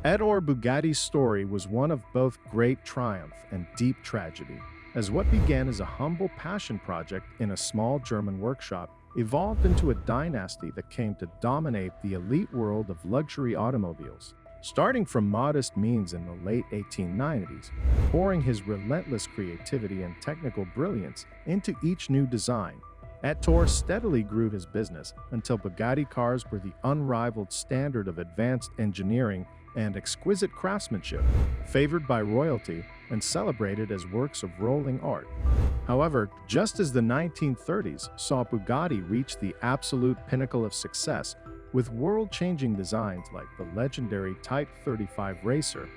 Ettore Bugatti's story was one of both great triumph and deep tragedy, as what began as a humble passion project in a small German workshop evolved into a dynasty that came to dominate the elite world of luxury automobiles. Starting from modest means in the late 1890s, pouring his relentless creativity and technical brilliance into each new design, Ettore steadily grew his business until Bugatti cars were the unrivaled standard of advanced engineering and exquisite craftsmanship, favored by royalty and celebrated as works of rolling art. However, just as the 1930s saw Bugatti reach the absolute pinnacle of success with world-changing designs like the legendary Type 35 Racer,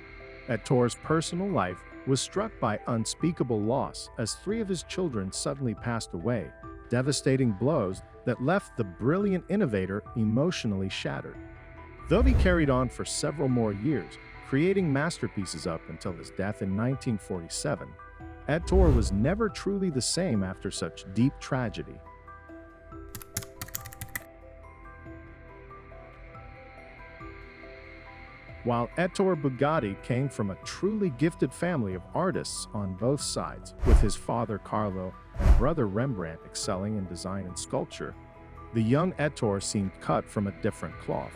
Ettore's personal life was struck by unspeakable loss as three of his children suddenly passed away, devastating blows that left the brilliant innovator emotionally shattered. Though he carried on for several more years, creating masterpieces up until his death in 1947, Ettore was never truly the same after such deep tragedy. While Ettore Bugatti came from a truly gifted family of artists on both sides, with his father Carlo and brother Rembrandt excelling in design and sculpture, the young Ettore seemed cut from a different cloth.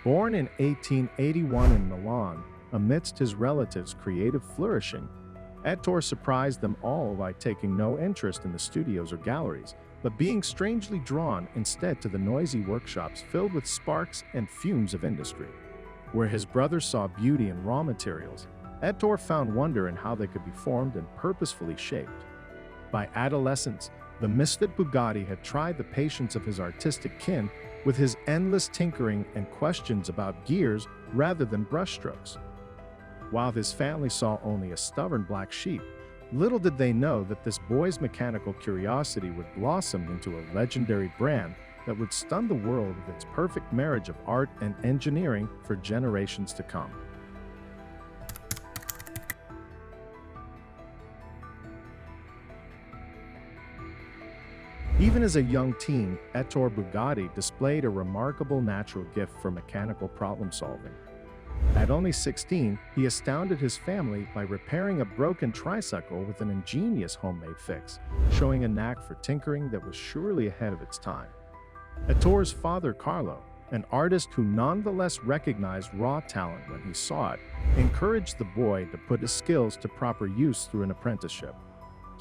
Born in 1881 in Milan, amidst his relatives' creative flourishing, Ettore surprised them all by taking no interest in the studios or galleries, but being strangely drawn instead to the noisy workshops filled with sparks and fumes of industry. Where his brother saw beauty in raw materials, Ettore found wonder in how they could be formed and purposefully shaped. By adolescence, the misfit Bugatti had tried the patience of his artistic kin with his endless tinkering and questions about gears rather than brushstrokes. While his family saw only a stubborn black sheep, little did they know that this boy's mechanical curiosity would blossom into a legendary brand that would stun the world with its perfect marriage of art and engineering for generations to come. Even as a young teen, Ettore Bugatti displayed a remarkable natural gift for mechanical problem-solving. At only 16, he astounded his family by repairing a broken tricycle with an ingenious homemade fix, showing a knack for tinkering that was surely ahead of its time. Ettore's father Carlo, an artist who nonetheless recognized raw talent when he saw it, encouraged the boy to put his skills to proper use through an apprenticeship.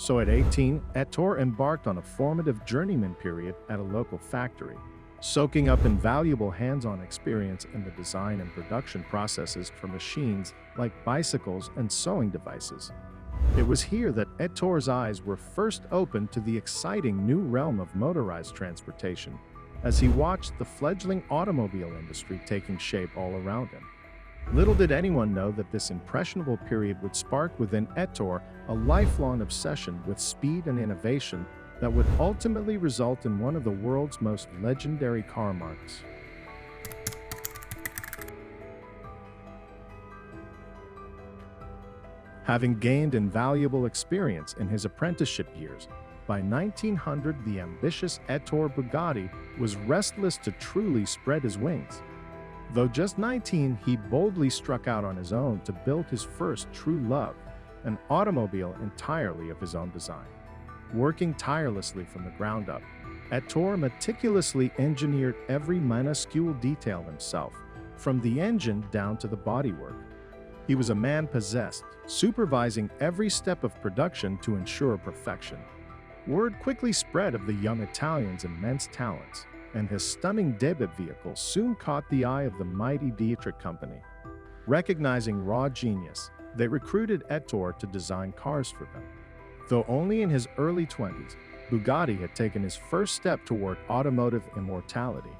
So at 18, Ettore embarked on a formative journeyman period at a local factory, soaking up invaluable hands-on experience in the design and production processes for machines like bicycles and sewing devices. It was here that Ettore's eyes were first opened to the exciting new realm of motorized transportation, as he watched the fledgling automobile industry taking shape all around him. Little did anyone know that this impressionable period would spark within Ettore a lifelong obsession with speed and innovation that would ultimately result in one of the world's most legendary car marques. Having gained invaluable experience in his apprenticeship years, by 1900 the ambitious Ettore Bugatti was restless to truly spread his wings. Though just 19, he boldly struck out on his own to build his first true love, an automobile entirely of his own design. Working tirelessly from the ground up, Ettore meticulously engineered every minuscule detail himself, from the engine down to the bodywork. He was a man possessed, supervising every step of production to ensure perfection. Word quickly spread of the young Italian's immense talents, and his stunning debut vehicle soon caught the eye of the mighty Dietrich Company. Recognizing raw genius, they recruited Ettore to design cars for them. Though only in his early 20s, Bugatti had taken his first step toward automotive immortality.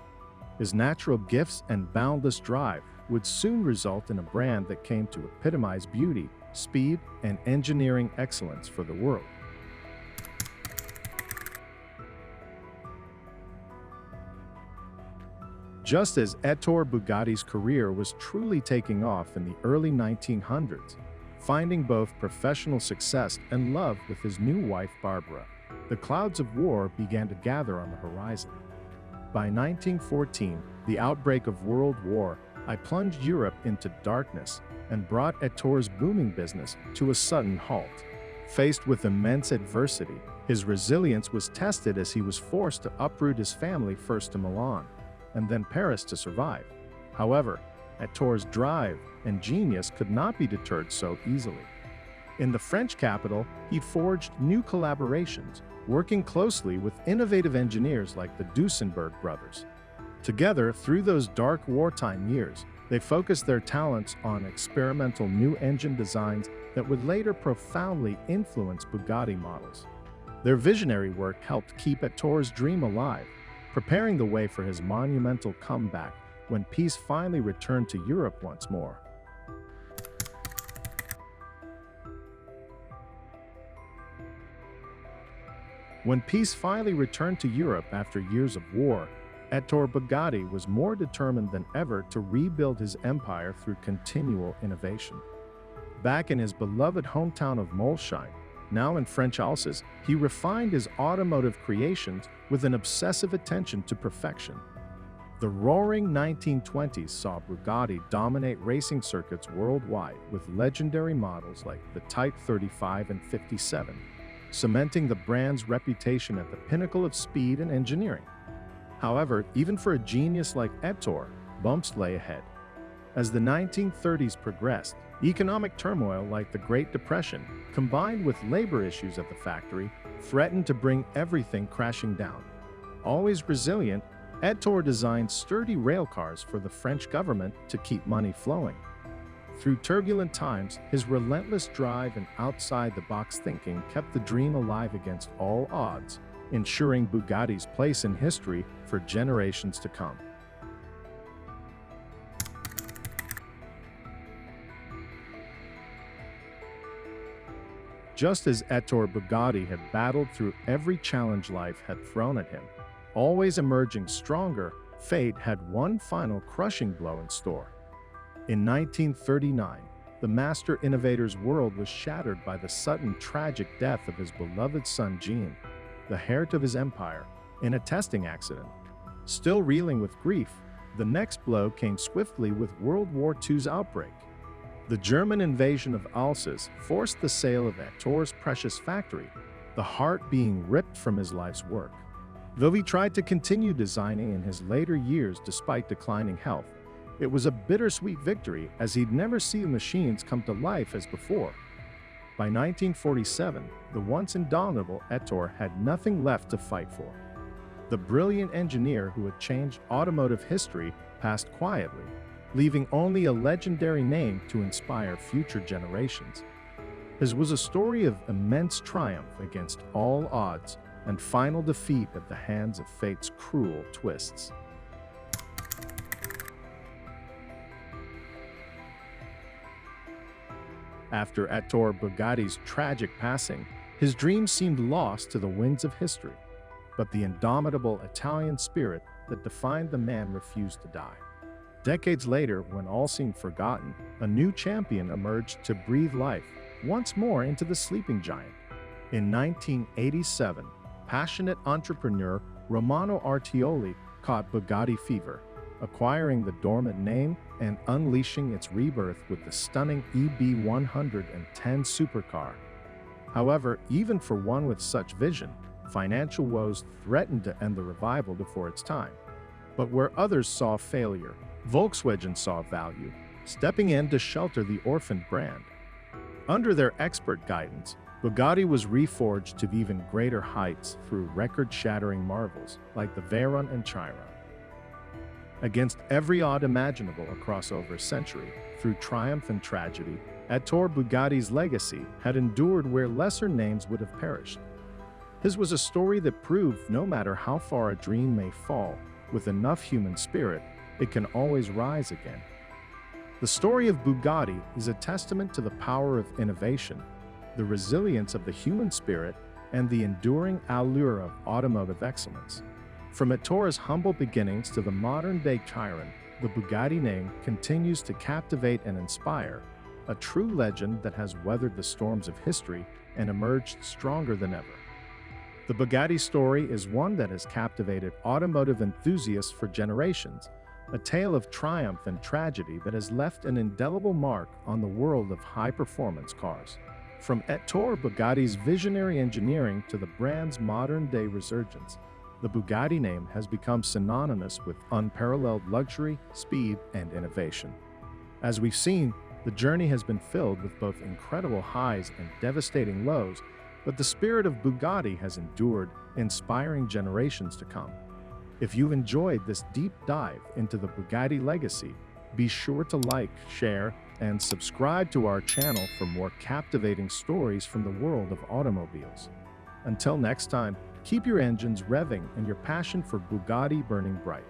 His natural gifts and boundless drive would soon result in a brand that came to epitomize beauty, speed, and engineering excellence for the world. Just as Ettore Bugatti's career was truly taking off in the early 1900s, finding both professional success and love with his new wife Barbara, the clouds of war began to gather on the horizon. By 1914, the outbreak of World War I plunged Europe into darkness and brought Ettore's booming business to a sudden halt. Faced with immense adversity, his resilience was tested as he was forced to uproot his family first to Milan and then Paris to survive. However, Ettore's drive and genius could not be deterred so easily. In the French capital, he forged new collaborations, working closely with innovative engineers like the Duesenberg brothers. Together, through those dark wartime years, they focused their talents on experimental new engine designs that would later profoundly influence Bugatti models. Their visionary work helped keep Ettore's dream alive, preparing the way for his monumental comeback when peace finally returned to Europe once more. When peace finally returned to Europe after years of war, Ettore Bugatti was more determined than ever to rebuild his empire through continual innovation. Back in his beloved hometown of Molsheim, now in French Alsace, he refined his automotive creations with an obsessive attention to perfection. The roaring 1920s saw Bugatti dominate racing circuits worldwide with legendary models like the Type 35 and 57, cementing the brand's reputation at the pinnacle of speed and engineering. However, even for a genius like Ettore, bumps lay ahead. As the 1930s progressed, economic turmoil like the Great Depression, combined with labor issues at the factory, threatened to bring everything crashing down. Always resilient, Ettore designed sturdy railcars for the French government to keep money flowing. Through turbulent times, his relentless drive and outside-the-box thinking kept the dream alive against all odds, ensuring Bugatti's place in history for generations to come. Just as Ettore Bugatti had battled through every challenge life had thrown at him, always emerging stronger, fate had one final crushing blow in store. In 1939, the master innovator's world was shattered by the sudden tragic death of his beloved son Jean, the heir to his empire, in a testing accident. Still reeling with grief, the next blow came swiftly with World War II's outbreak. The German invasion of Alsace forced the sale of Ettore's precious factory, the heart being ripped from his life's work. Though he tried to continue designing in his later years despite declining health, it was a bittersweet victory as he'd never seen machines come to life as before. By 1947, the once indomitable Ettore had nothing left to fight for. The brilliant engineer who had changed automotive history passed quietly, leaving only a legendary name to inspire future generations. His was a story of immense triumph against all odds and final defeat at the hands of fate's cruel twists. After Ettore Bugatti's tragic passing, his dreams seemed lost to the winds of history, but the indomitable Italian spirit that defined the man refused to die. Decades later, when all seemed forgotten, a new champion emerged to breathe life once more into the sleeping giant. In 1987, passionate entrepreneur Romano Artioli caught Bugatti fever, acquiring the dormant name and unleashing its rebirth with the stunning EB110 supercar. However, even for one with such vision, financial woes threatened to end the revival before its time. But where others saw failure, Volkswagen saw value, stepping in to shelter the orphaned brand. Under their expert guidance, Bugatti was reforged to even greater heights through record-shattering marvels like the Veyron and Chiron. Against every odd imaginable across over a century, through triumph and tragedy, Ettore Bugatti's legacy had endured where lesser names would have perished. His was a story that proved no matter how far a dream may fall, with enough human spirit, it can always rise again. The story of Bugatti is a testament to the power of innovation, the resilience of the human spirit, and the enduring allure of automotive excellence. From Ettore's humble beginnings to the modern-day Chiron, the Bugatti name continues to captivate and inspire, a true legend that has weathered the storms of history and emerged stronger than ever. The Bugatti story is one that has captivated automotive enthusiasts for generations, a tale of triumph and tragedy that has left an indelible mark on the world of high-performance cars. From Ettore Bugatti's visionary engineering to the brand's modern-day resurgence, the Bugatti name has become synonymous with unparalleled luxury, speed, and innovation. As we've seen, the journey has been filled with both incredible highs and devastating lows, but the spirit of Bugatti has endured, inspiring generations to come. If you've enjoyed this deep dive into the Bugatti legacy, be sure to like, share, and subscribe to our channel for more captivating stories from the world of automobiles. Until next time, keep your engines revving and your passion for Bugatti burning bright.